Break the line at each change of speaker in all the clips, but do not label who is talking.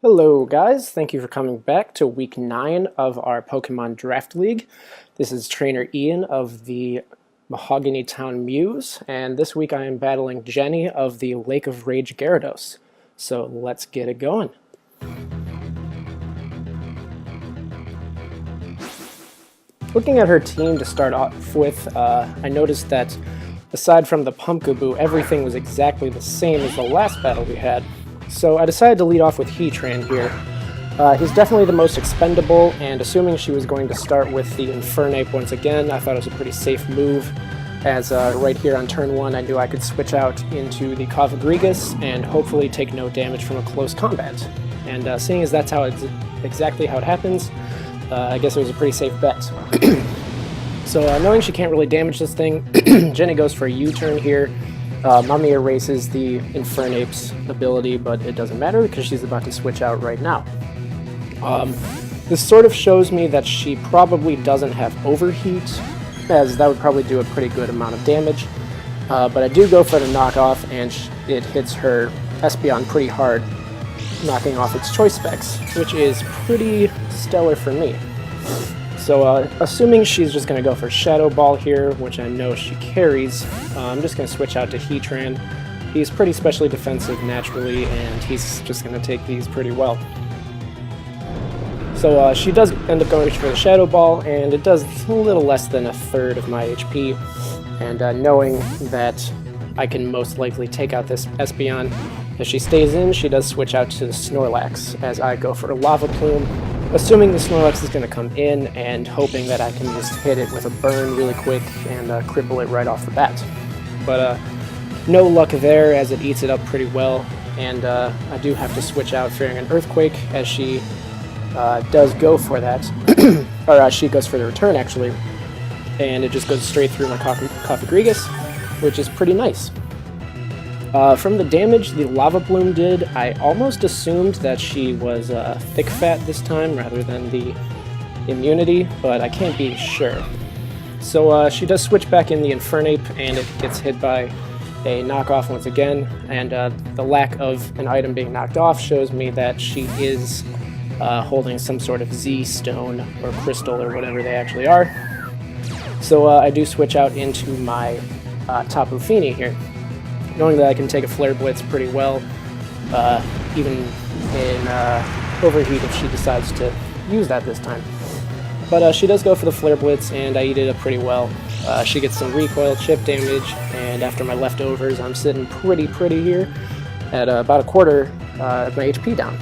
Hello guys, thank you for coming back to week 9 of our Pokemon Draft League. This is Trainer Ian of the Mahogany Town Mews, and this week I am battling Jenny of the Lake of Rage Gyarados. So let's get it going. Looking at her team to start off with, I noticed that aside from the Pumpkaboo, everything was exactly the same as the last battle we had. So I decided to lead off with Heatran here. He's definitely the most expendable, and assuming she was going to start with the Infernape once again, I thought it was a pretty safe move, as right here on turn 1 I knew I could switch out into the Cofagrigus and hopefully take no damage from a close combat. And seeing as that's exactly how it happens, I guess it was a pretty safe bet. So knowing she can't really damage this thing, Jenny goes for a U-turn here. Mummy erases the Infernape's ability, but it doesn't matter because she's about to switch out right now. This sort of shows me that she probably doesn't have Overheat, as that would probably do a pretty good amount of damage. But I do go for the knockoff, and it hits her Espeon pretty hard, knocking off its choice specs, which is pretty stellar for me. So assuming she's just going to go for Shadow Ball here, which I know she carries, I'm just going to switch out to Heatran. He's pretty specially defensive naturally, and he's just going to take these pretty well. So she does end up going for the Shadow Ball, and it does a little less than a third of my HP. And knowing that I can most likely take out this Espeon, if she stays in, she does switch out to the Snorlax, as I go for a Lava Plume, assuming the Snorlax is going to come in and hoping that I can just hit it with a burn really quick and cripple it right off the bat. But no luck there, as it eats it up pretty well, and I do have to switch out fearing an Earthquake, as she does go for that, or she goes for the return actually, and it just goes straight through my Cofagrigus, which is pretty nice. From the damage the Lava Plume did, I almost assumed that she was Thick Fat this time rather than the immunity, but I can't be sure. So she does switch back in the Infernape, and it gets hit by a knockoff once again, and the lack of an item being knocked off shows me that she is holding some sort of Z-Stone or Crystal or whatever they actually are. So I do switch out into my Tapu Fini here, knowing that I can take a Flare Blitz pretty well, even in Overheat if she decides to use that this time. But she does go for the Flare Blitz, and I eat it up pretty well. She gets some recoil chip damage, and after my leftovers, I'm sitting pretty here at about a quarter of my HP down.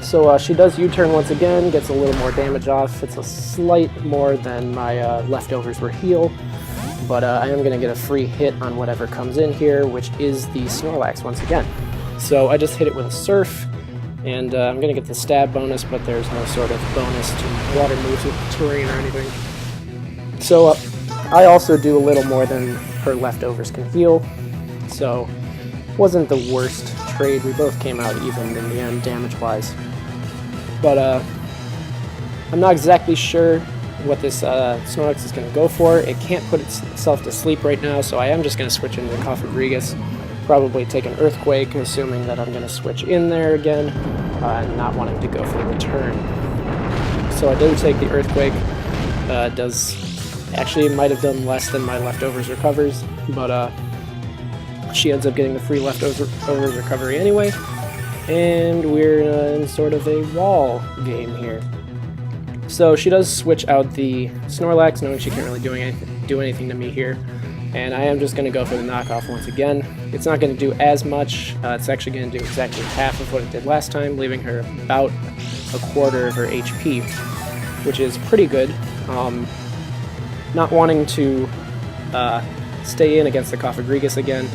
So she does U-turn once again, gets a little more damage off. It's a slight more than my leftovers were heal. But I am going to get a free hit on whatever comes in here, which is the Snorlax once again. So I just hit it with a Surf, and I'm going to get the stab bonus, but there's no sort of bonus to water moves with terrain or anything. So I also do a little more than her leftovers can heal, so wasn't the worst trade. We both came out even in the end damage-wise. But I'm not exactly sure what this Snorlax is going to go for. It can't put itself to sleep right now, so I am just going to switch into the Cofagrigus, probably take an Earthquake, assuming that I'm going to switch in there again, not wanting to go for the return. So I do take the Earthquake. It might have done less than my leftovers recovers, but she ends up getting the free leftovers recovery anyway, and we're in sort of a wall game here. So she does switch out the Snorlax, knowing she can't really do anything to me here. And I am just going to go for the knockoff once again. It's not going to do as much. It's actually going to do exactly half of what it did last time, leaving her about a quarter of her HP, which is pretty good. Not wanting to stay in against the Cofagrigus again,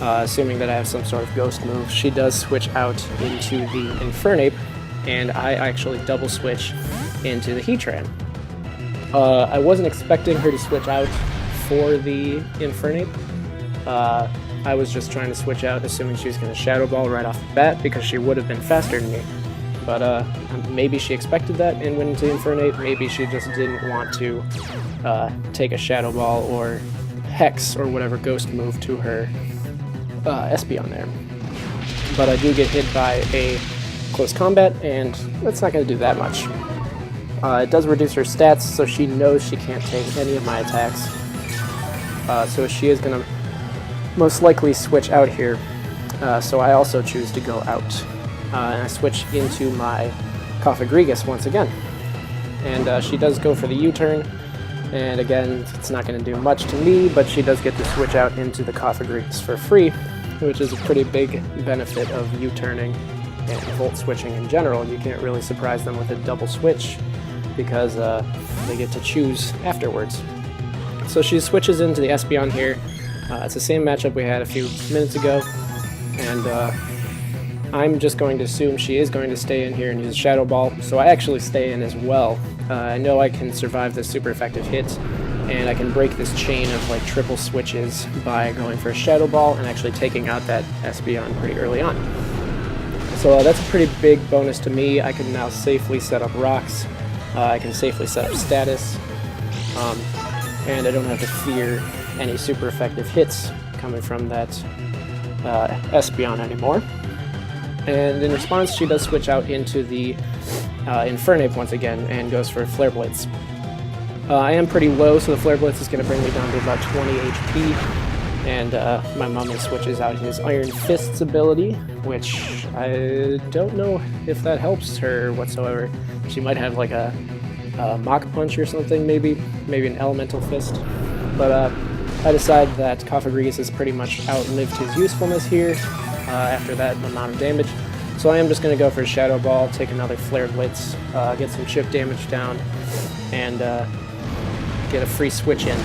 assuming that I have some sort of ghost move, she does switch out into the Infernape, and I actually double switch into the Heatran. I wasn't expecting her to switch out for the Infernape. I was just trying to switch out assuming she was going to Shadow Ball right off the bat because she would have been faster than me. But maybe she expected that and went into Infernape. Maybe she just didn't want to take a Shadow Ball or Hex or whatever ghost move to her Espeon there. But I do get hit by a close combat, and that's not going to do that much. It does reduce her stats, so she knows she can't take any of my attacks. So she is going to most likely switch out here. So I also choose to go out. And I switch into my Cofagrigus once again. And she does go for the U-turn. And again, it's not going to do much to me, but she does get to switch out into the Cofagrigus for free, which is a pretty big benefit of U-turning and Volt switching in general. You can't really surprise them with a double switch because they get to choose afterwards. So she switches into the Espeon here. It's the same matchup we had a few minutes ago, and I'm just going to assume she is going to stay in here and use Shadow Ball, so I actually stay in as well. I know I can survive this super effective hit, and I can break this chain of like triple switches by going for a Shadow Ball and actually taking out that Espeon pretty early on. So that's a pretty big bonus to me. I can now safely set up rocks. I can safely set up status, and I don't have to fear any super effective hits coming from that Espeon anymore. And in response, she does switch out into the Infernape once again and goes for Flare Blitz. I am pretty low, so the Flare Blitz is going to bring me down to about 20 HP. And my Mummy switches out his Iron Fist's ability, which I don't know if that helps her whatsoever. She might have like a Mach Punch or something, maybe an Elemental Fist. But I decide that Cofagrigus has pretty much outlived his usefulness here after that amount of damage. So I am just going to go for a Shadow Ball, take another Flare Blitz, get some chip damage down, and get a free switch in.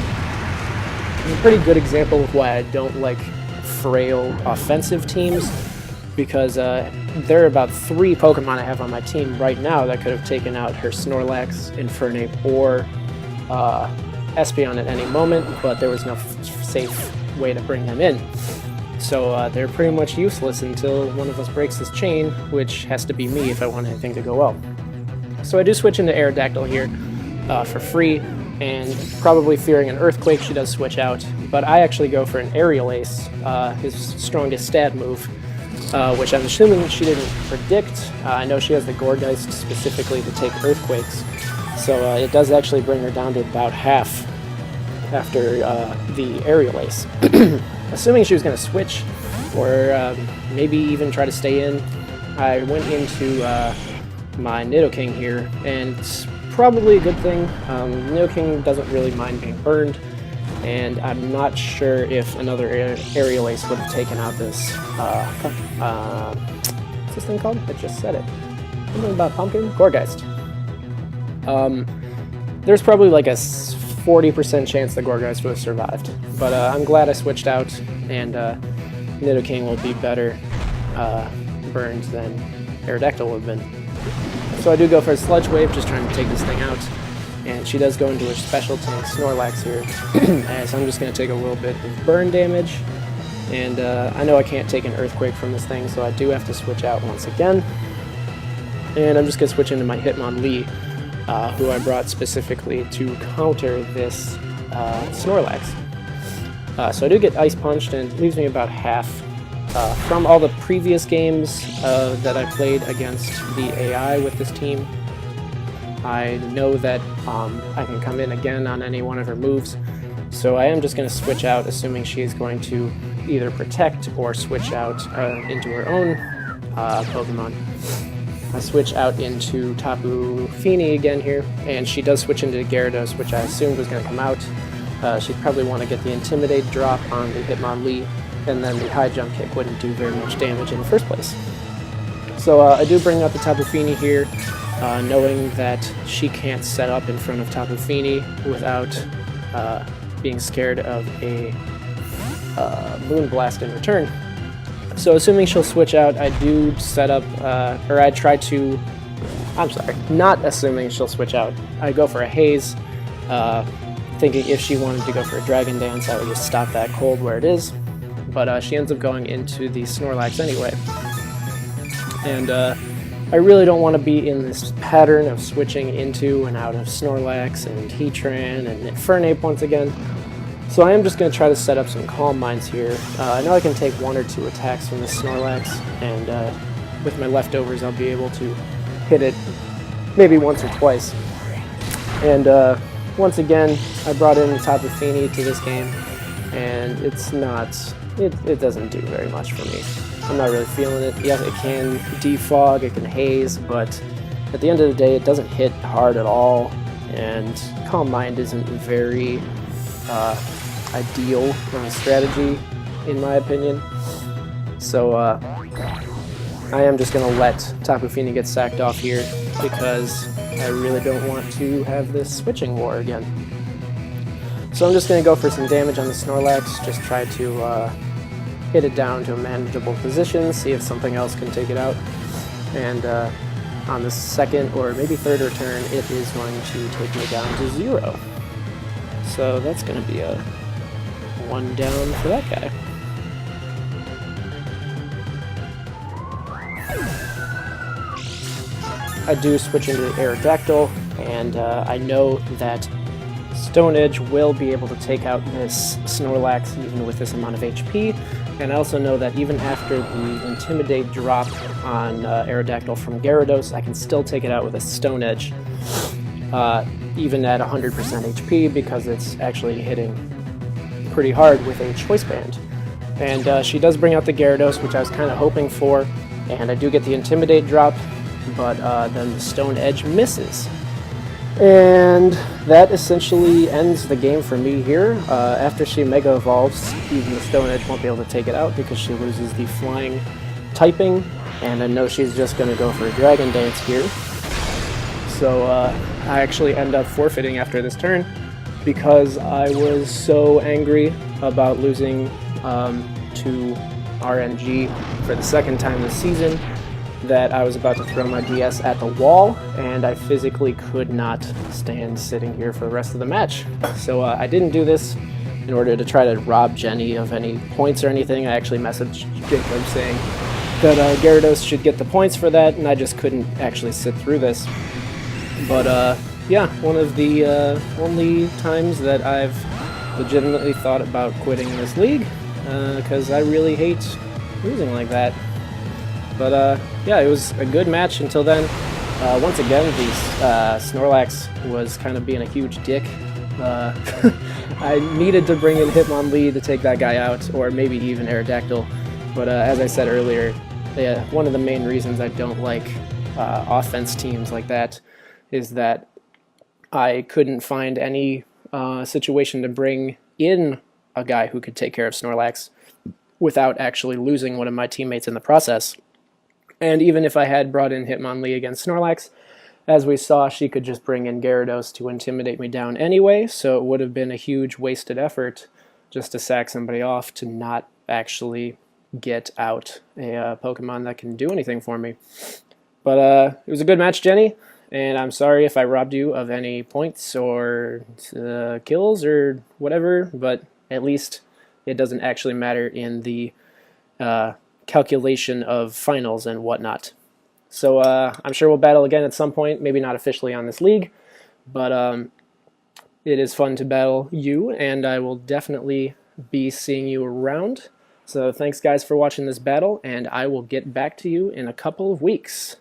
It's a pretty good example of why I don't like frail offensive teams, because there are about 3 Pokemon I have on my team right now that could have taken out her Snorlax, Infernape, or Espeon at any moment, but there was no safe way to bring them in. So they're pretty much useless until one of us breaks this chain, which has to be me if I want anything to go well. So I do switch into Aerodactyl here for free, and probably fearing an Earthquake, she does switch out, but I actually go for an Aerial Ace, his strongest stat move, which I'm assuming she didn't predict. I know she has the Gourgeist specifically to take Earthquakes, so it does actually bring her down to about half after the Aerial Ace. Assuming she was going to switch, or maybe even try to stay in, I went into my Nidoking here, and it's probably a good thing. Nidoking doesn't really mind being burned, and I'm not sure if another Aerial Ace would have taken out this, what's this thing called? I just said it. Something about Pumpkin? Gourgeist. There's probably like a 40% chance the Gourgeist would have survived, but I'm glad I switched out, and Nidoking will be better burned than Aerodactyl would have been. So I do go for a Sludge Wave, just trying to take this thing out, and she does go into her special tank Snorlax here, and so I'm just going to take a little bit of burn damage, and I know I can't take an Earthquake from this thing, so I do have to switch out once again, and I'm just going to switch into my Hitmonlee, who I brought specifically to counter this Snorlax. So I do get Ice Punched, and it leaves me about half. From all the previous games that I played against the AI with this team, I know that I can come in again on any one of her moves, so I am just going to switch out, assuming she is going to either protect or switch out into her own Pokemon. I switch out into Tapu Fini again here, and she does switch into Gyarados, which I assumed was going to come out. She'd probably want to get the Intimidate drop on the Hitmonlee, and then the high jump kick wouldn't do very much damage in the first place. So I do bring out the Tapu Fini here, knowing that she can't set up in front of Tapu Fini without being scared of a Moonblast in return. So assuming she'll switch out, I do set up, or I try to, I'm sorry, not assuming she'll switch out. I go for a Haze, thinking if she wanted to go for a Dragon Dance, I would just stop that cold where it is. But she ends up going into the Snorlax anyway. And I really don't want to be in this pattern of switching into and out of Snorlax and Heatran and Infernape once again. So I am just going to try to set up some Calm Minds here. I know I can take 1 or 2 attacks from this Snorlax and with my leftovers, I'll be able to hit it maybe once or twice. And once again, I brought in Tapu Fini to this game, and it's not, it doesn't do very much for me. I'm not really feeling it. Yes, it can defog, it can haze, but at the end of the day, it doesn't hit hard at all, and Calm Mind isn't very ideal strategy, in my opinion. So I am just going to let Tapu Fini get sacked off here, because I really don't want to have this switching war again. So I'm just going to go for some damage on the Snorlax, just try to hit it down to a manageable position, see if something else can take it out. And on the second or maybe third return, it is going to take me down to 0. So that's going to be a 1 down for that guy. I do switch into Aerodactyl, and I know that Stone Edge will be able to take out this Snorlax even with this amount of HP, and I also know that even after the Intimidate drop on Aerodactyl from Gyarados, I can still take it out with a Stone Edge, even at 100% HP, because it's actually hitting pretty hard with a Choice Band. And she does bring out the Gyarados, which I was kind of hoping for, and I do get the Intimidate drop, but then the Stone Edge misses. And that essentially ends the game for me here. After she Mega Evolves, even the Stone Edge won't be able to take it out because she loses the Flying typing, and I know she's just going to go for a Dragon Dance here. So I actually end up forfeiting after this turn because I was so angry about losing to RNG for the second time this season that I was about to throw my DS at the wall, and I physically could not stand sitting here for the rest of the match. So I didn't do this in order to try to rob Jenny of any points or anything. I actually messaged Jacob saying that Gyarados should get the points for that, and I just couldn't actually sit through this. But yeah, one of the only times that I've legitimately thought about quitting this league, because I really hate losing like that. But yeah, it was a good match until then. Once again, the Snorlax was kind of being a huge dick. I needed to bring in Hitmonlee to take that guy out, or maybe even Aerodactyl. But as I said earlier, one of the main reasons I don't like offense teams like that is that I couldn't find any situation to bring in a guy who could take care of Snorlax without actually losing one of my teammates in the process. And even if I had brought in Hitmonlee against Snorlax, as we saw, she could just bring in Gyarados to intimidate me down anyway, so it would have been a huge wasted effort just to sack somebody off to not actually get out a Pokemon that can do anything for me. But it was a good match, Jenny, and I'm sorry if I robbed you of any points or kills or whatever, but at least it doesn't actually matter in the calculation of finals and whatnot. So I'm sure we'll battle again at some point, maybe not officially on this league, but it is fun to battle you, and I will definitely be seeing you around. So thanks guys for watching this battle, and I will get back to you in a couple of weeks.